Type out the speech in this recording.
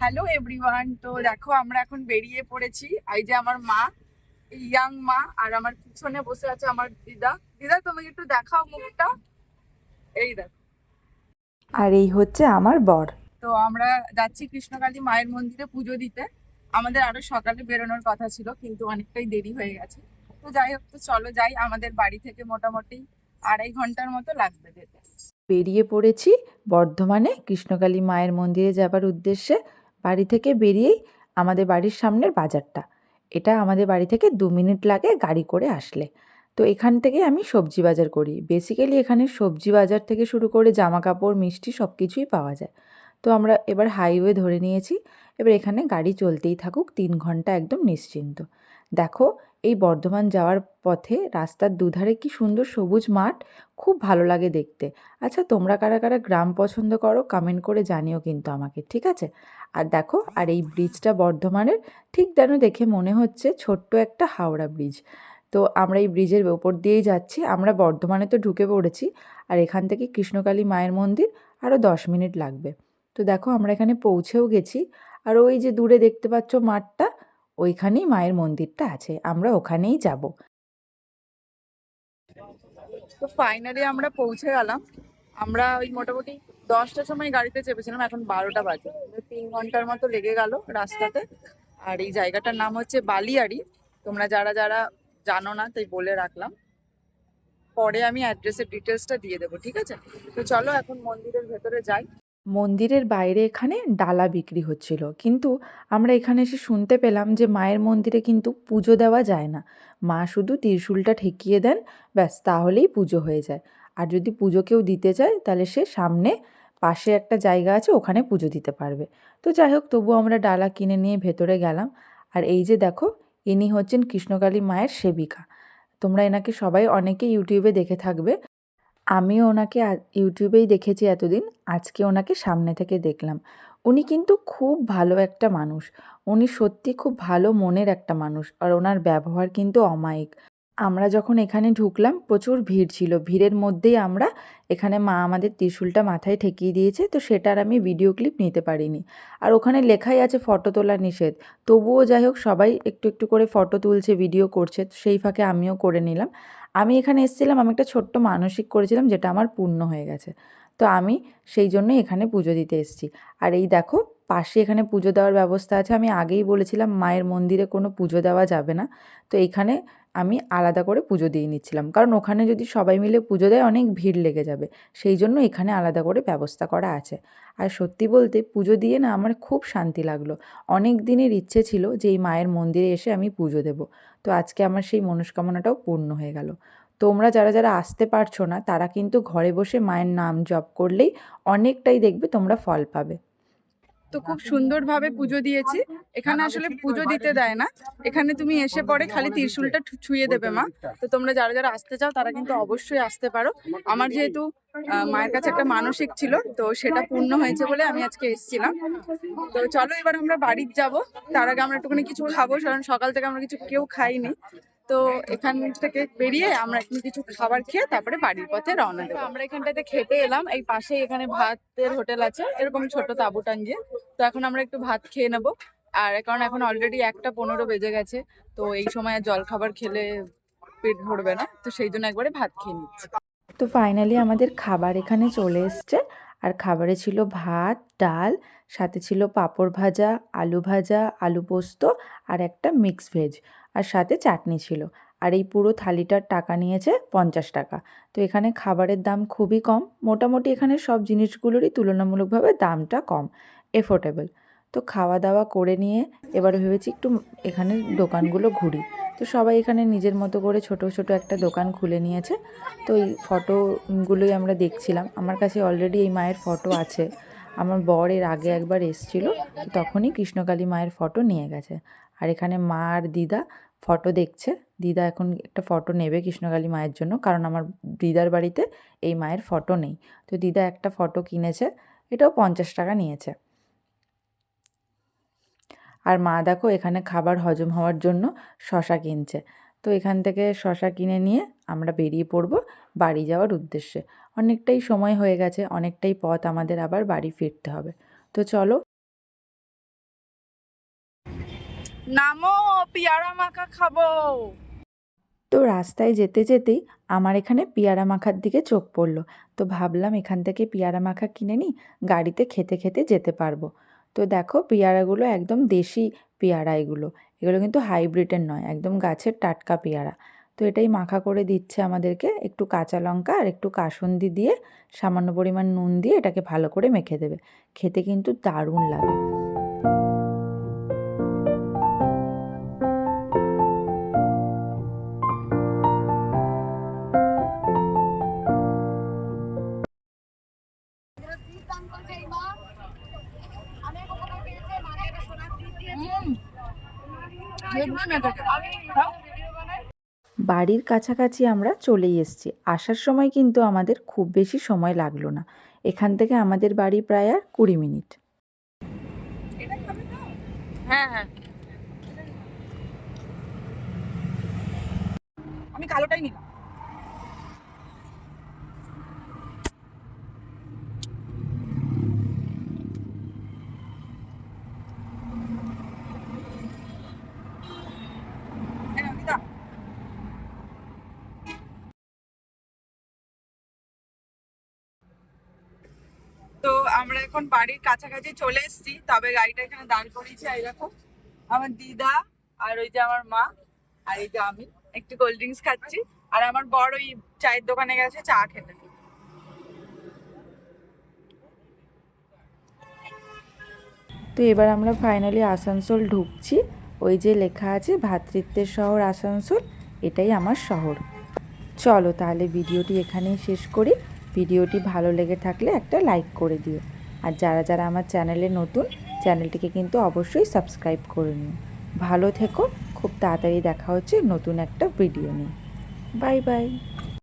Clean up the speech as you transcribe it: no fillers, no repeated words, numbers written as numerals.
Hello everyone, তো দেখো আমরা এখন বেরিয়ে পড়েছি। এই যে আমার মা, ইয়াং মা, আর আমার পিছনে বসে আছে আমার দিদা। দিদা, তুমি একটু দেখাও মুখটা। এই দেখো। আর এই হচ্ছে আমার বর। তো আমরা যাচ্ছি কৃষ্ণকালী মায়ের মন্দিরে পুজো দিতে। আমাদের আরো সকালে বেরোনোর কথা ছিল, কিন্তু অনেকটাই দেরি হয়ে গেছে। তো যাই হোক, তো চলো যাই। আমাদের বাড়ি থেকে মোটামুটি 2.5 ঘন্টার মতো লাগবে যেতে। বেরিয়ে পড়েছি বর্ধমানে কৃষ্ণকালী মায়ের মন্দিরে যাবার উদ্দেশ্যে। বাড়ি থেকে বেরিয়েই আমাদের বাড়ির সামনের বাজারটা, এটা আমাদের বাড়ি থেকে 2 মিনিট লাগে গাড়ি করে আসলে। তো এখান থেকে আমি সবজি বাজার করি। বেসিক্যালি এখানে সবজি বাজার থেকে শুরু করে জামা কাপড়, মিষ্টি সব কিছুই পাওয়া যায়। তো আমরা এবার হাইওয়ে ধরে নিয়েছি। এবার এখানে গাড়ি চলতেই থাকুক, 3 ঘন্টা একদম নিশ্চিন্ত। দেখো, এই বর্ধমান যাওয়ার পথে রাস্তার দুধারে কি সুন্দর সবুজ মাঠ, খুব ভালো লাগে দেখতে। আচ্ছা, তোমরা কারা কারা গ্রাম পছন্দ করো কমেন্ট করে জানিও কিন্তু আমাকে, ঠিক আছে? আর দেখো, আর এই ব্রিজটা বর্ধমানের, ঠিক যেন দেখে মনে হচ্ছে ছোট্ট একটা হাওড়া ব্রিজ। তো আমরা এই ব্রিজের ওপর দিয়েই যাচ্ছি। আমরা বর্ধমানে তো ঢুকে পড়েছি, আর এখান থেকে কৃষ্ণকালী মায়ের মন্দির আরও 10 মিনিট লাগবে। তো দেখো, আমরা এখানে পৌঁছেও গেছি। আর ওই যে দূরে দেখতে পাচ্ছ মাঠটা, ওইখানেই মায়ের মন্দিরটা আছে, আমরা ওখানেই যাব। তো ফাইনালি আমরা পৌঁছে গেলাম। আমরা ওই মোটামুটি 10টার সময় গাড়িতে চেপেছিলাম, এখন 12টা বাজে। তো 3 ঘন্টার মতো লেগে গেল রাস্তাতে। আর এই জায়গাটার নাম হচ্ছে বালিয়াড়ি। তোমরা যারা যারা জানো না, তাই বলে রাখলাম। পরে আমি অ্যাড্রেসের ডিটেলসটা দিয়ে দেবো, ঠিক আছে? তো চলো এখন মন্দিরের ভেতরে যাই। মন্দিরের বাইরে এখানে ডালা বিক্রি হচ্ছিল, কিন্তু আমরা এখানে এসে শুনতে পেলাম যে মায়ের মন্দিরে কিন্তু পুজো দেওয়া যায় না। মা শুধু ত্রিশূলটা ঠেকিয়ে দেন, ব্যাস, তাহলেই পুজো হয়ে যায়। আর যদি পুজো কেউ দিতে চায় তাহলে সে সামনে পাশে একটা জায়গা আছে, ওখানে পুজো দিতে পারবে। তো যাই হোক, তবুও আমরা ডালা কিনে নিয়ে ভেতরে গেলাম। আর এই যে দেখো, ইনি হচ্ছেন কৃষ্ণকালী মায়ের সেবিকা। তোমরা এনাকে সবাই অনেকে ইউটিউবে দেখে থাকবে। আমিও ওনাকে ইউটিউবেই দেখেছি এতদিন, আজকে ওনাকে সামনে থেকে দেখলাম। উনি কিন্তু খুব ভালো একটা মানুষ। উনি সত্যি খুব ভালো মনের একটা মানুষ, আর ওনার ব্যবহার কিন্তু অমায়িক। আমরা যখন এখানে ঢুকলাম প্রচুর ভিড় ছিল, ভিড়ের মধ্যেই আমরা এখানে মা আমাদের ত্রিশূলটা মাথায় ঠেকিয়ে দিয়েছে, তো সেটার আমি ভিডিও ক্লিপ নিতে পারিনি। আর ওখানে লেখাই আছে ফটো তোলা নিষেধ। তবুও যাই হোক, সবাই একটু একটু করে ফটো তুলছে, ভিডিও করছে, তো সেই ফাঁকে আমিও করে নিলাম। আমি এখানে এসেছিলাম, আমি একটা ছোট্ট মানসিক করেছিলাম, যেটা আমার পূর্ণ হয়ে গেছে। তো আমি সেই জন্যই এখানে পুজো দিতে এসেছি। আর এই দেখো, পাশে এখানে পুজো দেওয়ার ব্যবস্থা আছে। আমি আগেই বলেছিলাম মায়ের মন্দিরে কোনো পুজো দেওয়া যাবে না। তো এইখানে আমি আলাদা করে পুজো দিয়ে নিচ্ছিলাম, কারণ ওখানে যদি সবাই মিলে পুজো দেয় অনেক ভিড় লেগে যাবে। সেই জন্য এখানে আলাদা করে ব্যবস্থা করা আছে। আর সত্যি বলতে পুজো দিয়ে না আমার খুব শান্তি লাগলো। অনেক দিনের ইচ্ছে ছিল যে এই মায়ের মন্দিরে এসে আমি পুজো দেব। তো আজকে আমার সেই মনস্কামনাটাও পূর্ণ হয়ে গেল। তোমরা যারা যারা আসতে পারছো না, তারা কিন্তু ঘরে বসে মায়ের নাম জপ করলেই অনেকটাই দেখবে তোমরা ফল পাবে। তো খুব সুন্দরভাবে পুজো দিয়েছি। এখানে আসলে পুজো দিতে দেয় না, এখানে তুমি এসে পরে খালি ত্রিশূলটা ছুঁয়ে দেবে মা। তো তোমরা যারা যারা আসতে চাও তারা কিন্তু অবশ্যই আসতে পারো। আমার যেহেতু মায়ের কাছে একটা মানসিক ছিল, তো সেটা পূর্ণ হয়েছে বলে আমি আজকে এসেছিলাম। তো চলো এবার আমরা বাড়ি যাব। তার আগে আমরা একটুখানি কিছু খাবো, কারণ সকাল থেকে আমরা কিছু কেউ খাইনি। তো এখান থেকে বেরিয়ে আমরা এখন কিছু খাবার খেয়ে তারপরে বাড়ির পথে রওনা দেবো। আমরা এখানটাতে খেতে এলাম, এই পাশে এখানে ভাতের হোটেল আছে, এরকম ছোট তাঁবু টাঙ্গিয়ে। তো এখন আমরা একটু ভাত খেয়ে নেবো। আর কারণ এখন অলরেডি 1টা 15 বেজে গেছে, তো এই সময় আর জল খাবার খেলে পেট ভরবে না, তো সেই জন্য একবারে ভাত খেয়ে নিচ্ছি। তো ফাইনালি আমাদের খাবার এখানে চলে এসছে। আর খাবারে ছিল ভাত, ডাল, সাথে ছিল পাঁপড় ভাজা, আলু ভাজা, আলু পোস্ত, আর একটা মিক্স ভেজ, আর সাথে চাটনি ছিল। আর এই পুরো থালিটার টাকা নিয়েছে 50 টাকা। তো এখানে খাবারের দাম খুবই কম, মোটামুটি এখানে সব জিনিসগুলোরই তুলনামূলকভাবে দামটা কম, এফোর্ডেবল। তো খাওয়া দাওয়া করে নিয়ে এবার ভেবেছি একটু এখানে দোকানগুলো ঘুরি। তো সবাই এখানে নিজের মতো করে ছোট ছোট একটা দোকান খুলে নিয়েছে। তো এই ফটোগুলোই আমরা দেখছিলাম। আমার কাছে অলরেডি এই মায়ের ফটো আছে। আমার বর এর আগে একবার এসছিল, তো তখনই কৃষ্ণকালী মায়ের ফটো নিয়ে গেছে। আর এখানে মা আর দিদা ফটো দেখছে। দিদা এখন একটা ফটো নেবে কৃষ্ণকালী মায়ের জন্য, কারণ আমার দিদার বাড়িতে এই মায়ের ফটো নেই। তো দিদা একটা ফটো কিনেছে, এটাও 50 টাকা নিয়েছে। আর মা দেখো এখানে খাবার হজম হওয়ার জন্য শশা কিনছে। তো এখান থেকে শশা কিনে নিয়ে আমরা বেরিয়ে পড়ব বাড়ি যাওয়ার উদ্দেশ্যে। অনেকটাই সময় হয়ে গেছে, অনেকটাই পথ আমাদের আবার বাড়ি ফিরতে হবে। তো চলো। নামো, পেয়ারা মাখা খাবো। তো রাস্তায় যেতে যেতেই আমার এখানে পেয়ারা মাখার দিকে চোখ পড়লো। তো ভাবলাম এখান থেকে পেয়ারা মাখা কিনে নিই, গাড়িতে খেতে খেতে যেতে পারবো। তো দেখো পেয়ারাগুলো একদম দেশি পেয়ারা এগুলো। এগুলো কিন্তু হাইব্রিডের নয়, একদম গাছের টাটকা পেয়ারা। তো এটাই মাখা করে দিচ্ছে আমাদেরকে, একটু কাঁচা লঙ্কা আর একটু কাসুন্দি দিয়ে সামান্য পরিমাণ নুন দিয়ে এটাকে ভালো করে মেখে দেবে। খেতে কিন্তু দারুণ লাগে। বাড়ির কাছাকাছি আমরা চলেই এসেছি। আসার সময় কিন্তু আমাদের খুব বেশি সময় লাগলো না। এখান থেকে আমাদের বাড়ি প্রায় আর 20 মিনিট। হ্যাঁ হ্যাঁ, আমি কালোটাই নিলাম। তো আমরা এখন বাড়ির কাছাকাছি চলে এসেছি, তবে গাড়িটা এখানে দাঁড় করিয়েছি। এই দেখো আমার দিদা, আর ওই যে আমার মা, আর এই যে আমি একটু কোল্ড ড্রিঙ্কস খাচ্ছি, আর আমার বড় ওই চায়ের দোকানে গেছে চা খেতে। তো এবার আমরা ফাইনালি আসানসোল ঢুকছি। ওই যে লেখা আছে ভ্রাতৃত্বের শহর আসানসোল, এটাই আমার শহর। চলো তাহলে ভিডিওটি এখানেই শেষ করি। ভিডিওটি ভালো লেগে থাকলে একটা লাইক করে দিও। আর যারা যারা আমার চ্যানেলে নতুন, চ্যানেলটিকে কিন্তু অবশ্যই সাবস্ক্রাইব করে নিও। ভালো থেকো, খুব তাড়াতাড়ি দেখা হচ্ছে নতুন একটা ভিডিও নিয়ে। Bye bye.